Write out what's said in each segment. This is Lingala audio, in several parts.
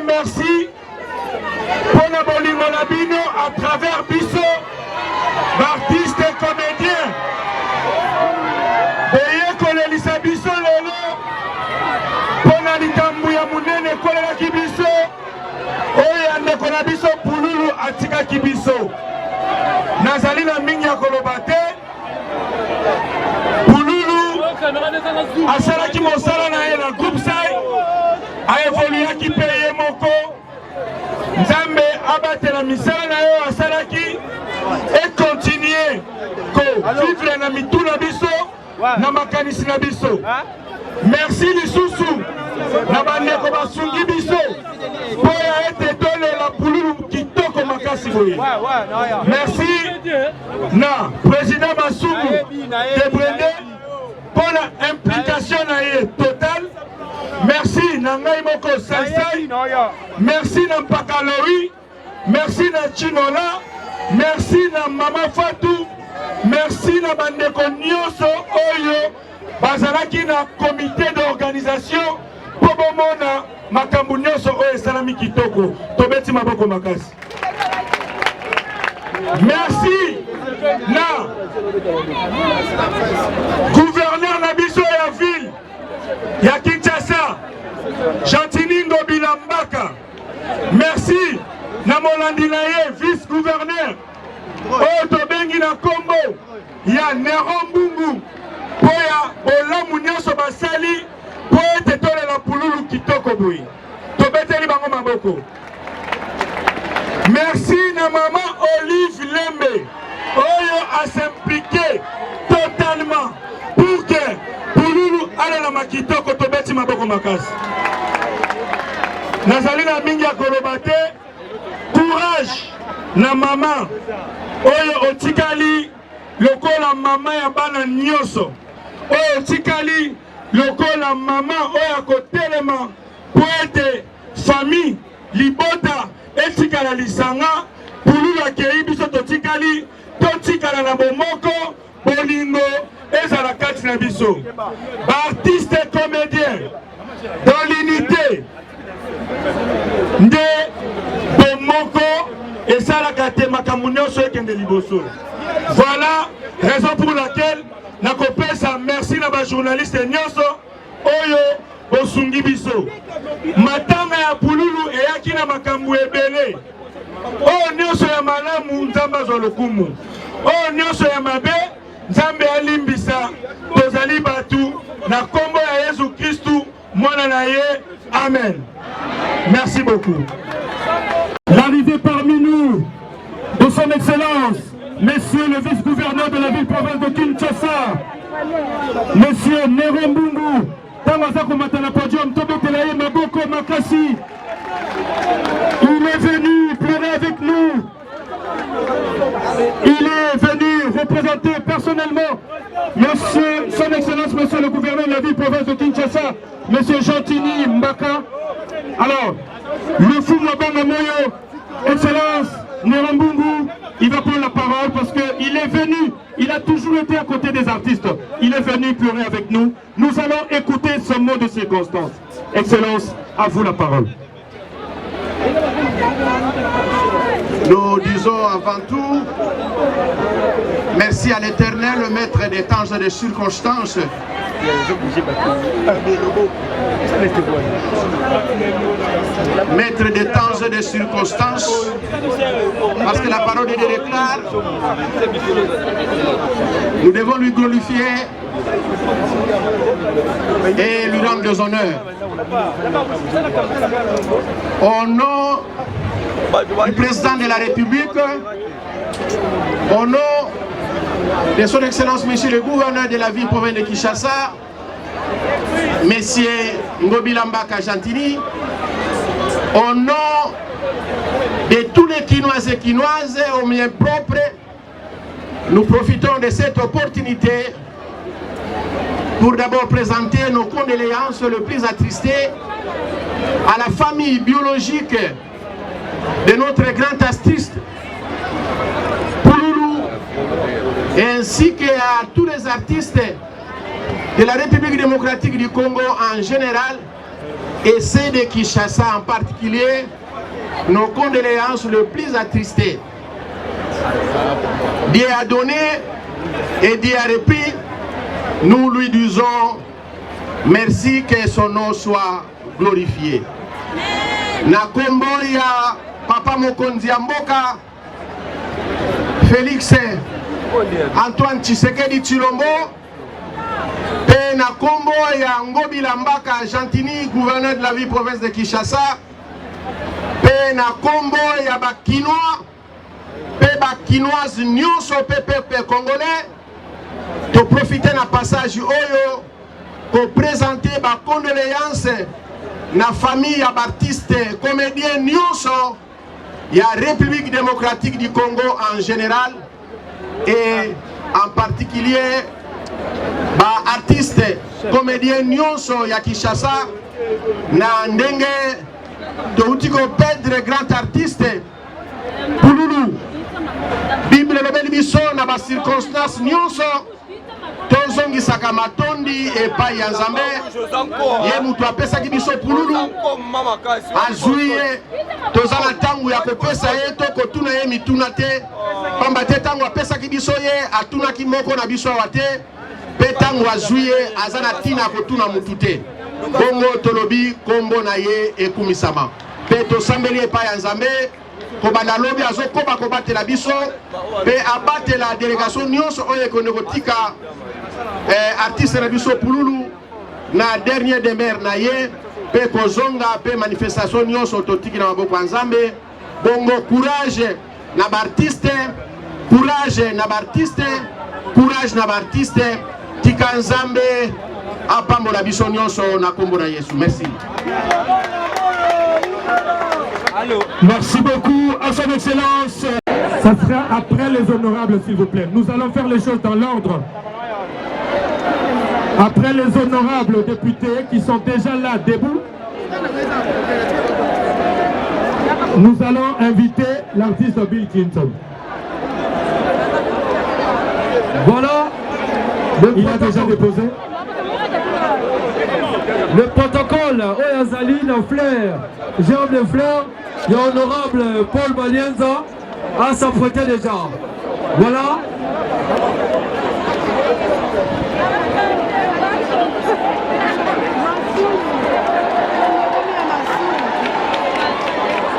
Merci pour le bolingo na bino à travers biso artistes et comédiens. Eye kolelisa biso lelo pona likambo ya munene kolelaki biso oyo andeko na biso Pululu atikaki biso. Nazali na mingi ya koloba te. Pululu asalaki mosala na ye na groupe sai aevoluaki mpe ye moko. Nzambe abatela misala na yo asalaki et continuer ko vivre na mituna biso na makanisi na biso. Merci lisusu na bandeko basungi biso po ya ete tolela Pululu kitoko makasi boye. Merci na président Masumu de Brende pour la implication na ye totale. Merci na ngai moko Saisai, merci na Mpakalori, merci na Chinola, merci na Mama Fatou, merci na bandeko nyonso oyo bazalaki na comité d'organisation po bomona makambo nyonso oyo esalami kitoko. Tobeti maboko makasi. Merci na gouverneur na biso ya ville ya Kinshasa, Chantiningo Bilambaka. Merci na molandi na ye vice-gouverneur oyo tobengi na kombo ya Nero Mbungu po ya bolamu nyonso basali po ete tolela Pululu kitoko boye. Tobeteli bango maboko. Merci na mama Olive Lembe oyo a s'impliqué totalement pour que Pululu alela makitoko. Tobeti maboko makasi. Nazali na mingi ya koloba te. Courage na mama oyo otikali lokola mama ya bana nyonso oyo otikali lokola mama oyo akotelema po ete famille libota etikala lisanga. Pululu akei biso totikali totikala na bomoko bolingo ezala kati na biso. Artistes et comédiens dans l'unité nde bomoko esalaka te makambo nyonso ekende liboso. Voilà raison pour laquelle nakopesa merci na ba journaliste nyonso oyo bosungi biso. Matanga ya Pululu eyaki na makambo ebele. Oyo nyonso ya malamu Nzambe azwa lokumu, oyo nyonso ya mabe Nzambe alimbisa. Tozali batu na kombo ya Yesu Kristu mwana na ye. Amen. Merci beaucoup. L'arrivée parmi nous de son excellence Monsieur le vice-gouverneur de la ville-province de Kinshasa, Monsieur Nero Mbungu, Tamazako Matana Podium, Tobetelaye Maboko Makasi. Il est venu pleurer avec nous. Il est venu représenter personnellement Monsieur, son excellence, Monsieur le gouverneur de la ville-province de Kinshasa, Monsieur Jantini Mbaka. Alors, le fou Mabanga Moyo, excellence. Nerambungu, il va prendre la parole parce qu'il est venu, il a toujours été à côté des artistes. Il est venu pleurer avec nous. Nous allons écouter ce mot de circonstance. Excellence, à vous la parole. Nous disons avant tout, merci à l'Éternel, le maître des temps et des circonstances. Maître des temps et des circonstances, parce que la parole de Dieu déclare, nous devons lui glorifier et lui rendre des honneurs. Au nom du président de la République, au nom de son Excellence, Monsieur le gouverneur de la ville province de Kinshasa, Monsieur Ngobila Mbaka Jantini, au nom de tous les Kinoises et Kinoises aux miens propres, nous profitons de cette opportunité pour d'abord présenter nos condoléances le plus attristées à la famille biologique de notre grand artiste Pouloulou, ainsi qu'à tous les artistes de la République démocratique du Congo en général et ceux de Kinshasa en particulier, nos condoléances le plus attristées. Dieu a donné et Dieu a repris. Nous lui disons merci, que son nom soit glorifié. Na kombo ya Papa Mokonzi ya Mboka Félix Antoine Tshisekedi Tshilombo, pe na kombo ya Ngobila Mbaka Jantini, gouverneur de la ville province de Kinshasa, pe na kombo ya Bakinois pe Bakinoise nyonso pe peuple congolais, to profiter na passage oyo pour présenter ba condoléances na famille ya artiste comédien nyonso ya République démocratique du Congo en général et en particulier ba artiste comédien nyonso ya Kinshasa na ndenge touti ko perdre grand artiste Pouloulou. Bible lobeli biso na ba circonstances nyonso tozongisaka matondi epai ya Nzambe. Ye mutu apesaki biso Pouloulou azwi ye, toza na ntango ya kopesa ye to kotuna ye mituna te, pamba te ntango apesaki biso ye atunaki moko na biso awa te, mpe ntango azwi ye aza na ntina kotuna mutu te. Bongo tolobi kombo na ye ekumisama, mpe tosambeli epai ya Nzambe kobanda lobi azokoba kobatela biso mpe abatela délégation nyonso oyo ekende kotika artiste na biso Pouloulou na dernier demeure na ye, mpe kozonga mpe manifestation nyonso totiki na maboko ya Nzambe. Bongo courage na baartiste, courage na baartiste, courage na baartiste, tika Nzambe apambola biso nyonso na kombo na Yesu. Merci. Merci beaucoup à son Excellence. Ça sera après les honorables, s'il vous plaît. Nous allons faire les choses dans l'ordre. Après les honorables députés qui sont déjà là, debout, nous allons inviter l'artiste Bill Clinton. Voilà. Il a déjà déposé. Le protocole, Oyazali, nos fleurs, Jérôme de Fleurs, et honorable Paul Malienza a s'apprêté déjà. Voilà.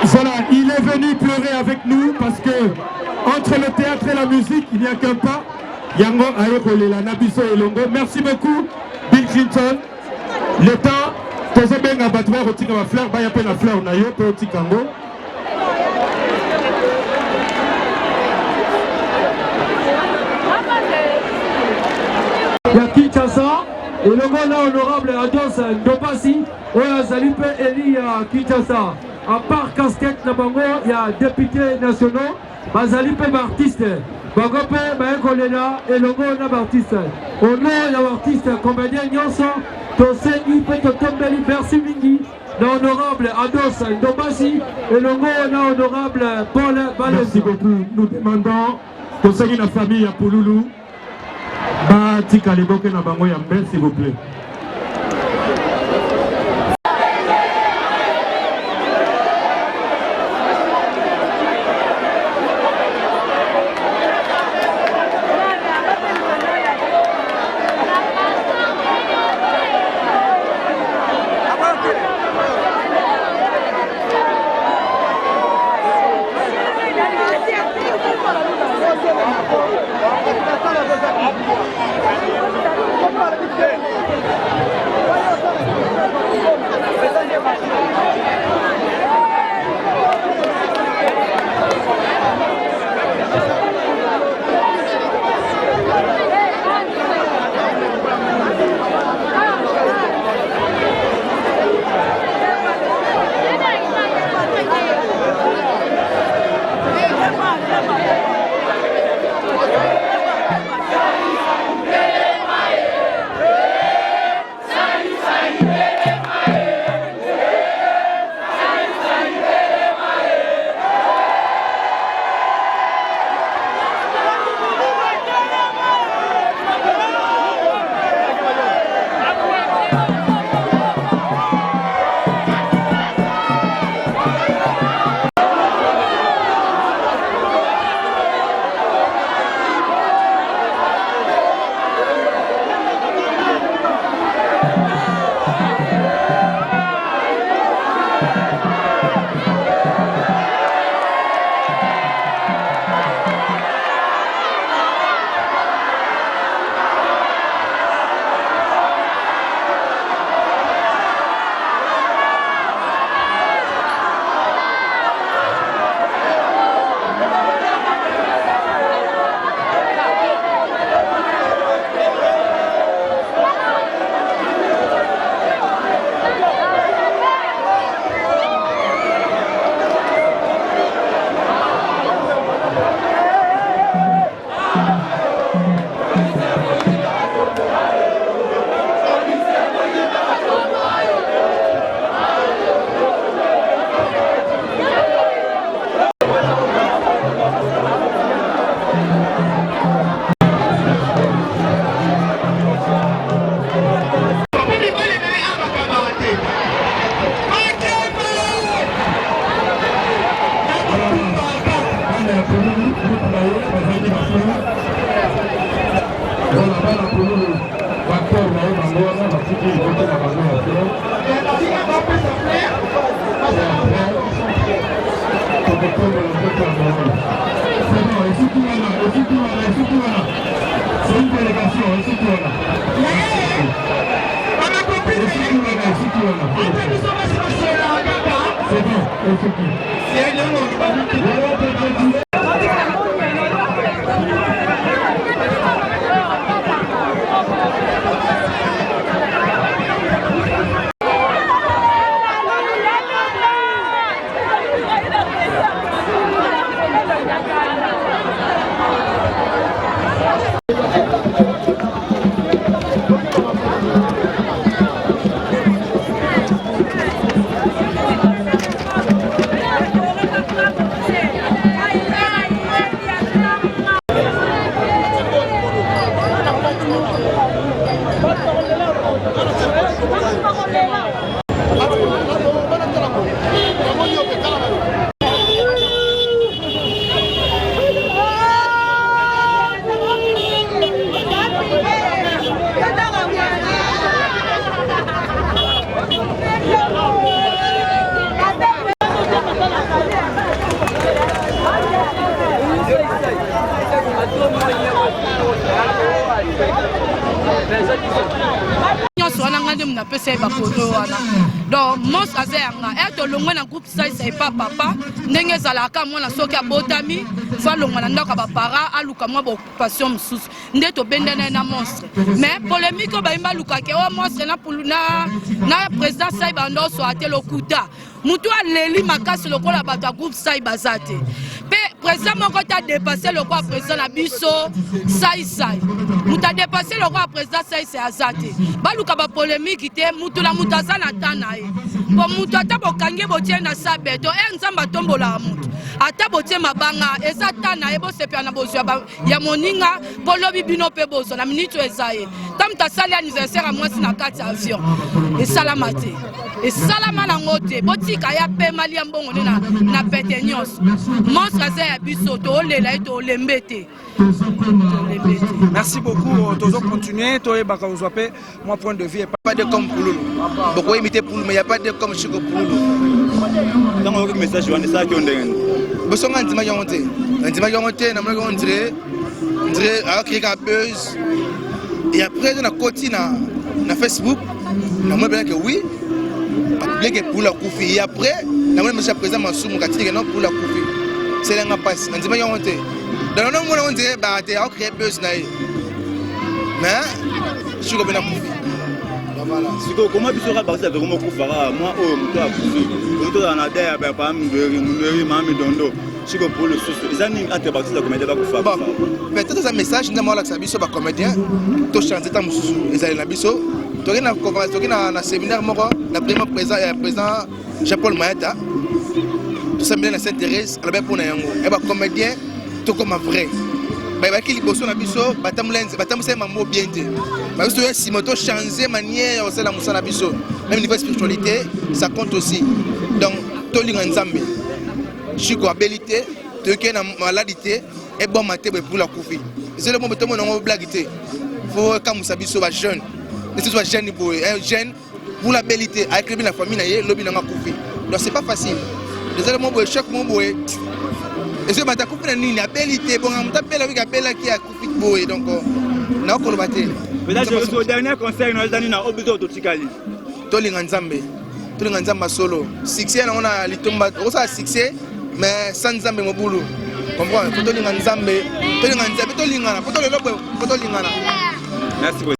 Voilà, il est venu pleurer avec nous parce que entre le théâtre et la musique, il n'y a qu'un pas. Yango Ayokolela Nabiso et Longo. Merci beaucoup, Bill Clinton. Le temps, Tozobenga Batouar Otika ma fleur, Bayape la fleur Nayo, Otikango. Ya Kinshasa, et le mot là honorable Adios Ndopasi, Oya Zalipe Eli ya Kinshasa. À part casquette na bango, il y a députés nationaux, Bazalipe artiste. Bagope, Baekolela, et Longo na artiste. Au nom de l'artiste, comédien Nyonso, Toseni, Peto Tombeli, merci Mingi, l'honorable Ados Ndobasi et le honorable Paul Balenzo. Merci beaucoup. Nous demandons que ce qui est la famille à Pouloulou, Tika Liboke na bango ya mbel, s'il vous plaît. Donc, mon azerna, et le moins un groupe ça, c'est pas papa, n'est pas moi, la soka botami, fa le moins un para, à l'oukamwa occupation sous, n'est au bendena monstre. Mais polémique, baïma luka, qui est monstre, na président Saïbando soit à tel okuta. Moutoua Leli Makas, le col à groupe Saïbazate. président moko ta dépassé le quoi président na biso sai muta dépassé le quoi président sai azate baluka ba polémique te mutu la mutaza na tana e bo mutu ata bokange botie na sabeto nzamba tombola mutu ata botie mabanga eza tana e bo sepia na bozwa ya moninga polobi bino pe bozo na minute ezaye tam ta sali anniversaire à moi na kati avion et salamate et salama na ngote botika ya pe mali ya mbongo na pete nyos monstre ya biso to lela to lembete. Merci beaucoup. Toujours continuer. Toi, mon point de vue. Pas de comme Pouloulou. Beaucoup imiter Pouloulou, mais il n'y a pas de comme Chico Pouloulou. Dans le message, on est ça qui ont des. Vous avez un dimanche monté. Un dimanche monté, on dirait qu'il y a buzz. Et après, on a continué na Facebook. On a dit que oui. Bien que pour la Koufi. Et après, on a dit que présent Mansour Moukati non pour la Koufi. C'est là qu'on passe. Un dimanche monté. Dans le nom, on dirait que on a créé buzz. Mais je suis comme un Koufi. Comment tu seras parti avec moi Koufara? Moi, toi, Koufi. Toi, on a dit par Mami Dondo. Je suis pour le sous. Ils ont été partis de comédien Koufara. Mais tout un message, nous avons là que ça biso ba comédien. Tout chanter tam sous. Ils allaient na biso. Tu as na conférence, tu as na séminaire moko, na président Jean-Paul Maeta. Tout ça bien na Sainte-Thérèse, la pour na yango. Et ba comédien tout comme vrai. Ba ki liboso na biso, batam lenz, batam c'est mambo bien te. Ba biso si moto changer manière on sait la musa na biso. Même niveau spiritualité, ça compte aussi. Donc to linga nzambe. Chiko abilité, to ke na maladité et bon maté pour la Koufi. C'est le moment to mon blaguité. Faut comme ça biso ba jeune. Et ce soit jeune pour un jeune pour la bellité avec la famille naie lobby na Koufi. Donc c'est pas facile. Désolé mon boy, chaque mon boy. Et ce matin Koufi na nini la bellité bon on t'appelle avec appel qui a Koufi boy donc na ko lobaté. Peut-être le dernier conseil nous donne na obito to tikali. To linga nzambe. To linga nzamba solo. Succès on a litomba, on ça succès mais sans nzambe mobulu. Comprends? To linga nzambe, to linga nzambe, to linga na, to le lobo, to linga na. Merci.